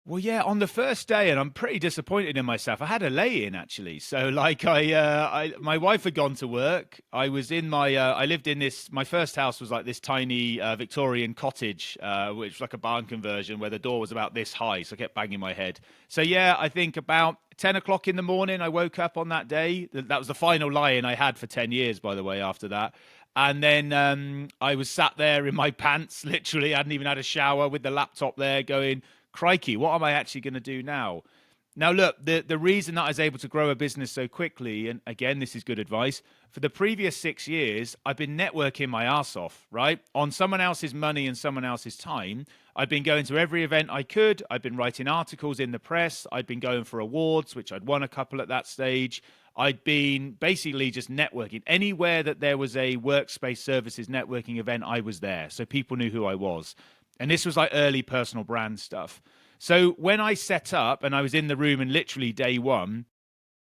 Well, yeah, on the first day, and I'm pretty disappointed in myself. I had a lay-in actually, so like my wife had gone to work. I was in I lived in this. My first house was like this tiny Victorian cottage, which was like a barn conversion, where the door was about this high. So I kept banging my head. So yeah, I think about 10 o'clock in the morning, I woke up on that day. That was the final lie-in I had for 10 years, by the way. After that. And then I was sat there in my pants, literally. I hadn't even had a shower with the laptop there going, crikey, what am I actually going to do now? Now, look, the reason that I was able to grow a business so quickly, and again, this is good advice, for the previous 6 years, I've been networking my ass off, right? On someone else's money and someone else's time. I've been going to every event I could. I've been writing articles in the press. I'd been going for awards, which I'd won a couple at that stage. I'd been basically just networking. Anywhere that there was a workspace services networking event, I was there. So people knew who I was. And this was like early personal brand stuff. So when I set up and I was in the room and literally day one,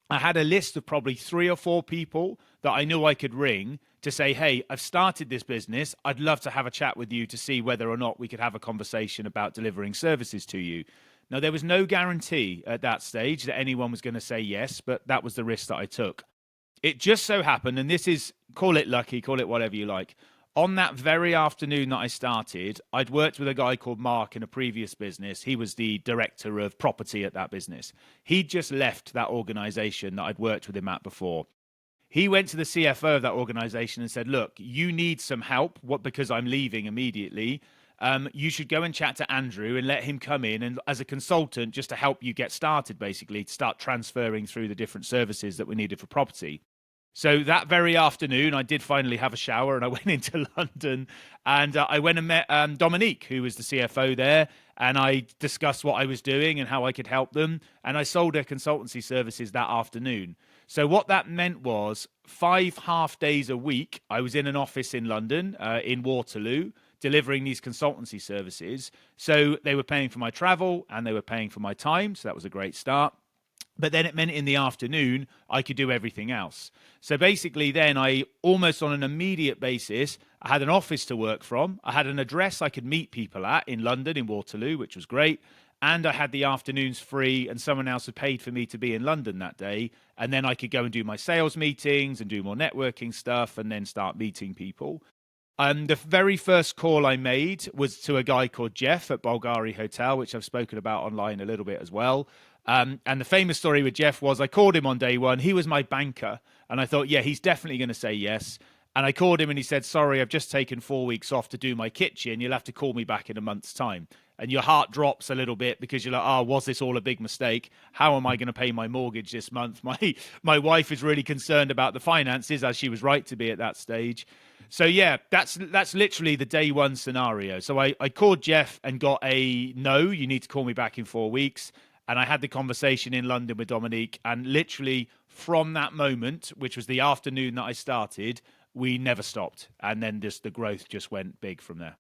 I had a list of probably 3 or 4 people that I knew I could ring to say, hey, I've started this business. I'd love to have a chat with you to see whether or not we could have a conversation about delivering services to you. Now, there was no guarantee at that stage that anyone was going to say yes, but that was the risk that I took. It just so happened, and this is, call it lucky, call it whatever you like. On that very afternoon that I started, I'd worked with a guy called Mark in a previous business. He was the director of property at that business. He'd just left that organization that I'd worked with him at before. He went to the CFO of that organization and said, look, you need some help because I'm leaving immediately. You should go and chat to Andrew and let him come in and as a consultant just to help you get started, basically, to start transferring through the different services that we needed for property. So that very afternoon, I did finally have a shower and I went into London and I went and met Dominique, who was the CFO there. And I discussed what I was doing and how I could help them. And I sold her consultancy services that afternoon. So what that meant was 5 half days a week, I was in an office in London, in Waterloo, delivering these consultancy services. So they were paying for my travel and they were paying for my time. So that was a great start. But then it meant in the afternoon, I could do everything else. So basically then I almost on an immediate basis, I had an office to work from. I had an address I could meet people at in London, in Waterloo, which was great. And I had the afternoons free and someone else had paid for me to be in London that day. And then I could go and do my sales meetings and do more networking stuff and then start meeting people. The very first call I made was to a guy called Jeff at Bulgari Hotel, which I've spoken about online a little bit as well. And the famous story with Jeff was I called him on day one. He was my banker. And I thought, yeah, he's definitely going to say yes. And I called him and he said, sorry, I've just taken 4 weeks off to do my kitchen. You'll have to call me back in a month's time. And your heart drops a little bit because you're like, oh, was this all a big mistake? How am I going to pay my mortgage this month? My wife is really concerned about the finances, as she was right to be at that stage. So yeah, that's literally the day one scenario. So I called Jeff and got a no, you need to call me back in 4 weeks. And I had the conversation in London with Dominique. And literally from that moment, which was the afternoon that I started, we never stopped. And then just the growth just went big from there.